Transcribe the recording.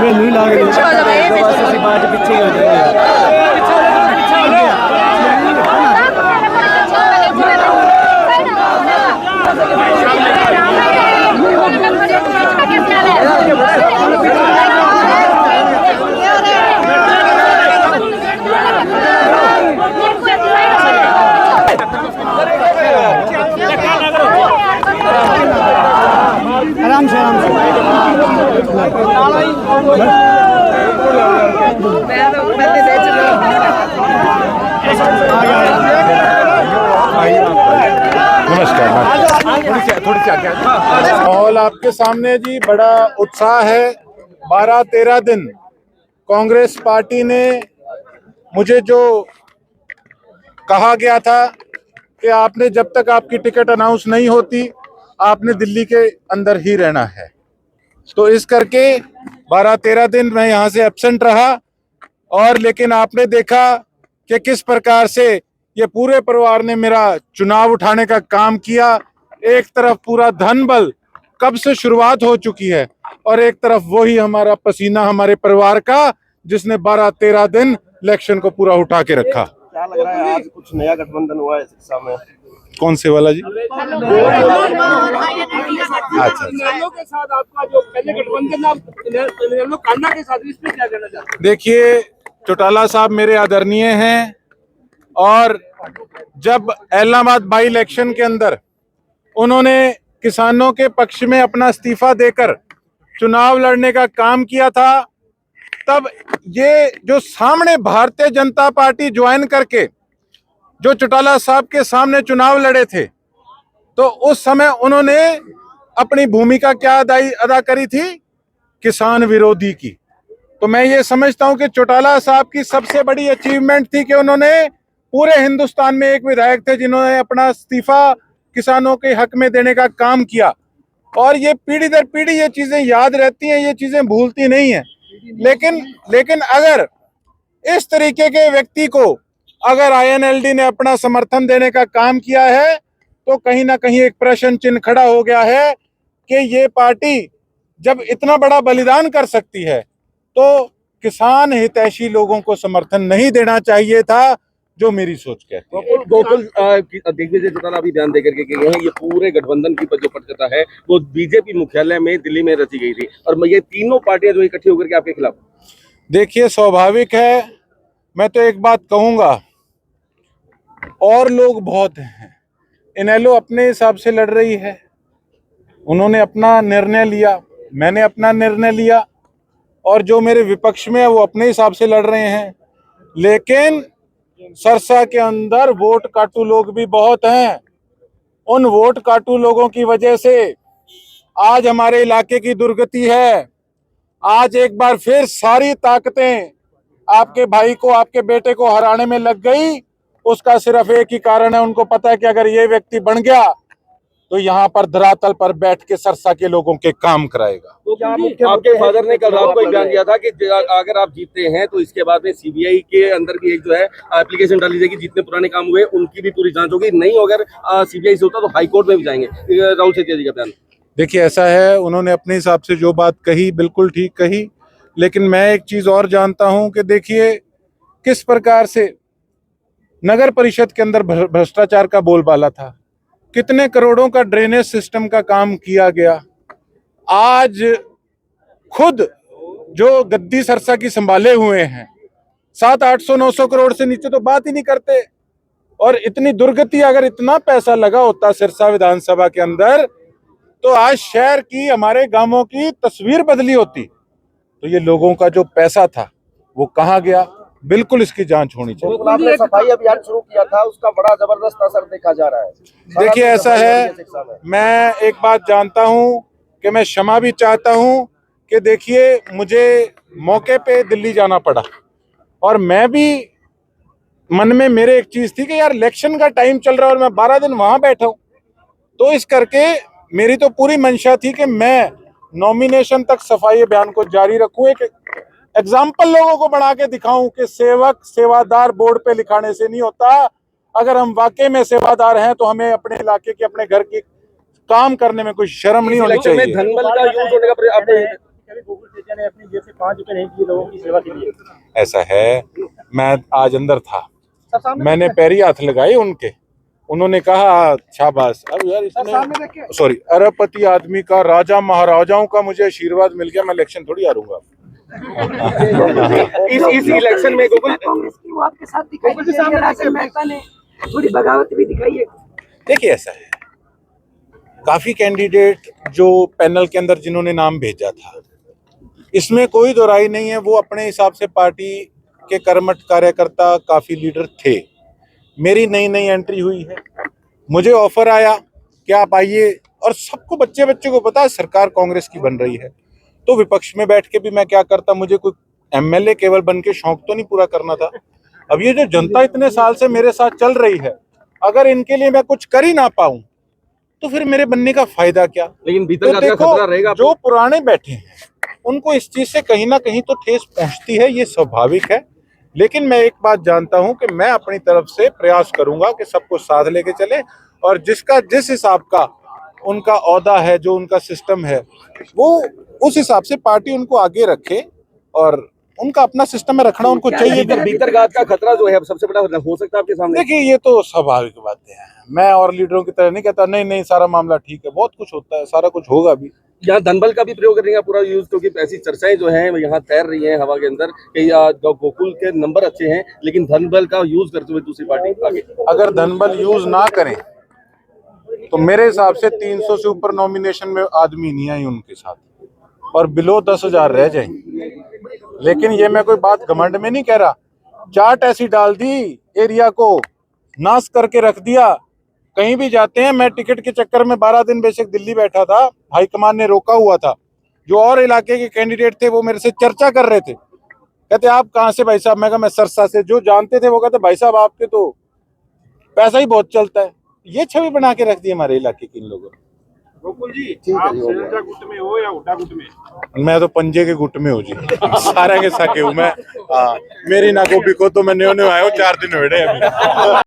नहीं लाग पीछे ही हो जाएंगे। आराम से नमस्कार। माहौल आपके सामने जी, बड़ा उत्साह है। 12-13 दिन कांग्रेस पार्टी ने मुझे जो कहा गया था कि आपने जब तक आपकी टिकट अनाउंस नहीं होती आपने दिल्ली के अंदर ही रहना है, तो इस करके 12-13 दिन मैं यहाँ से एब्सेंट रहा। और लेकिन आपने देखा कि किस प्रकार से ये पूरे परिवार ने मेरा चुनाव उठाने का काम किया। एक तरफ पूरा धन बल कब से शुरुआत हो चुकी है और एक तरफ वही हमारा पसीना हमारे परिवार का, जिसने 12-13 दिन इलेक्शन को पूरा उठा के रखा। क्या लग रहा है आज कुछ नया गठबंधन हुआ है शिक्षा में? कौन से वाला जी? अच्छा, के साथ आपका जो पहले गठबंधन के साथ, इसमें क्या कहना चाहते हैं? देखिए, चौटाला साहब मेरे आदरणीय हैं और जब इलाहाबाद बाई इलेक्शन के अंदर उन्होंने किसानों के पक्ष में अपना इस्तीफा देकर चुनाव लड़ने का काम किया था, तब ये जो सामने भारतीय जनता पार्टी ज्वाइन करके जो चौटाला साहब के सामने चुनाव लड़े थे, तो उस समय उन्होंने अपनी भूमिका क्या अदा करी थी? किसान विरोधी की। तो मैं ये समझता हूं कि चौटाला साहब की सबसे बड़ी अचीवमेंट थी कि उन्होंने पूरे हिंदुस्तान में एक विधायक थे जिन्होंने अपना इस्तीफा किसानों के हक में देने का काम किया। और ये पीढ़ी दर पीढ़ी ये चीजें याद रहती हैं, ये चीजें भूलती नहीं है। लेकिन अगर इस तरीके के व्यक्ति को अगर INLD ने अपना समर्थन देने का काम किया है तो कहीं ना कहीं एक प्रश्न चिन्ह खड़ा हो गया है कि ये पार्टी जब इतना बड़ा बलिदान कर सकती है तो किसान हितैषी लोगों को समर्थन नहीं देना चाहिए था, जो मेरी सोच कहती है। गोकुल दिग्विजय चौटाला अभी बयान देकर के गए हैं, ये पूरे गठबंधन की जो पटकथा है वो बीजेपी मुख्यालय में दिल्ली में रची गई थी और ये तीनों पार्टियां जो इकट्ठी होकर के आपके खिलाफ। देखिए, स्वाभाविक है, मैं तो एक बात कहूंगा, और लोग बहुत हैं, इनेलो अपने हिसाब से लड़ रही है, उन्होंने अपना निर्णय लिया, मैंने अपना निर्णय लिया, और जो मेरे विपक्ष में है वो अपने हिसाब से लड़ रहे हैं। लेकिन सरसा के अंदर वोट काटू लोग भी बहुत हैं। उन वोट काटू लोगों की वजह से आज हमारे इलाके की दुर्गति है। आज एक बार फिर सारी ताकतें आपके भाई को, आपके बेटे को हराने में लग गई। उसका सिर्फ एक ही कारण है, उनको पता है कि अगर ये व्यक्ति बन गया तो यहाँ पर धरातल पर बैठ के सरसा के लोगों के काम कराएगा। तो आपके फादर ने कल रात को एक बयान दिया था कि अगर आप जीतते हैं तो इसके बाद में CBI के अंदर भी एक जो है एप्लीकेशन डाली जाएगी, जितने पुराने काम हुए उनकी भी पूरी जांच होगी, नहीं अगर CBI से होता तो हाईकोर्ट में भी जाएंगे। राहुल सेठिया जी का बयान। देखिए, ऐसा है, उन्होंने अपने हिसाब से जो बात कही बिल्कुल ठीक कही, लेकिन मैं एक चीज और जानता हूं कि देखिए किस प्रकार से नगर परिषद के अंदर भ्रष्टाचार का बोलबाला था, कितने करोड़ों का ड्रेनेज सिस्टम का काम किया गया। आज खुद जो गद्दी सरसा की संभाले हुए हैं 700-800-900 करोड़ से नीचे तो बात ही नहीं करते। और इतनी दुर्गति, अगर इतना पैसा लगा होता सिरसा विधानसभा के अंदर तो आज शहर की, हमारे गांवों की तस्वीर बदली होती। तो ये लोगों का जो पैसा था वो कहाँ गया, बिल्कुल इसकी जांच होनी चाहिए। तो आपने सफाई अभियान शुरू किया था, उसका बड़ा जबरदस्त असर देखा जा रहा है। देखिए, ऐसा है, मैं एक बात जानता हूं कि मैं क्षमा भी चाहता हूं कि देखिए मुझे मौके पे दिल्ली जाना पड़ा और मैं भी मन में मेरे एक चीज थी कि यार इलेक्शन का टाइम चल रहा है और मैं 12 दिन वहां बैठा हूं, तो इस करके मेरी तो पूरी मंशा थी कि मैं नॉमिनेशन तक सफाई अभियान को जारी रखूं, एक एग्जाम्पल लोगों को बना के दिखाऊं कि सेवक सेवादार बोर्ड पे लिखाने से नहीं होता। अगर हम वाकई में सेवादार हैं तो हमें अपने इलाके के, अपने घर के काम करने में कोई शर्म नहीं होनी इलेक्शन में चाहिए। धनबल का यूज होने का आपने ने अपनी जेब से 5 रुपए नहीं दिए लोगों की सेवा के लिए। ऐसा है, मैं आज अंदर था, मैंने पैरी हाथ लगाए उनके, उन्होंने कहा शाबाश। अब यार इसमें सॉरी, अरबपति आदमी का, राजा महाराजाओं का मुझे आशीर्वाद मिल गया, मैं इलेक्शन थोड़ी हारूंगा। इस इलेक्शन में कांग्रेस की वो आपके साथ दिखाई, राशन मेहता ने थोड़ी बगावत भी दिखाई है। देखिए ऐसा है, काफी कैंडिडेट जो पैनल के अंदर जिन्होंने नाम भेजा था, इसमें कोई दो राय नहीं है, वो अपने हिसाब से पार्टी के कर्मठ कार्यकर्ता काफी लीडर थे। मेरी नई नई एंट्री हुई है, मुझे ऑफर आया कि आप आइए, और सबको बच्चे को पता है सरकार कांग्रेस की बन रही है, तो विपक्ष में बैठ के भी मैं क्या करता, मुझे कोई एमएलए केवल बन के शौक तो नहीं पूरा करना था। अब ये जो जनता इतने साल से मेरे साथ चल रही है, अगर इनके लिए मैं कुछ कर ही ना पाऊं तो फिर मेरे बनने का फायदा क्या। लेकिन भीतर तो का देखो, खतरा रहेगा। जो पुराने बैठे हैं उनको इस चीज से कहीं ना कहीं तो ठेस पहुंचती है, ये स्वाभाविक है। लेकिन मैं एक बात जानता हूं कि मैं अपनी तरफ से प्रयास करूंगा कि सबको साथ लेके चले, और जिसका जिस हिसाब का उनका औहदा है, जो उनका सिस्टम है, वो उस हिसाब से पार्टी उनको आगे रखे, और उनका अपना सिस्टम में रखना उनको चाहिए। भीतरघात का खतरा जो है सबसे बड़ा हो सकता है आपके सामने। देखिए ये तो स्वाभाविक बातें हैं, मैं और लीडरों की तरह नहीं कहता नहीं सारा मामला ठीक है, बहुत कुछ होता है, सारा कुछ होगा भी। यहाँ धनबल का भी प्रयोग करेंगे पूरा यूज, क्योंकि ऐसी चर्चाएं जो हैं यहाँ तैर रही हैं हवा के अंदर कि गोकुल के नंबर अच्छे हैं लेकिन धनबल का यूज करते हुए दूसरी पार्टी आगे। अगर धनबल यूज ना करें तो मेरे हिसाब से 300 से ऊपर नॉमिनेशन में आदमी नहीं आई उनके साथ, और बिलो 10,000 रह जाएंगे। लेकिन ये मैं कोई बात घमंड में नहीं कह रहा, चाट ऐसी डाल दी, एरिया को नाश करके रख दिया। कहीं भी जाते हैं, मैं टिकट के चक्कर में 12 दिन बेशक दिल्ली बैठा था, हाईकमान ने रोका हुआ था, जो और इलाके के कैंडिडेट थे वो मेरे से चर्चा कर रहे थे, कहते आप कहाँ से भाई साहब, मैं कहा मैं सरसा से। जो जानते थे वो कहते भाई साहब आपके तो पैसा ही बहुत चलता है। ये छवि बना के रख दी हमारे इलाके के इन लोगों ने। गोकुल जी, आप सैलजा गुट में हो या हुड्डा गुट में? मैं तो पंजे के गुट में हूँ जी, सारा के सके हूँ मैं। हाँ, मेरी ना को बिको तो मैं न्यो आया हूँ, 4 दिन हुए अभी।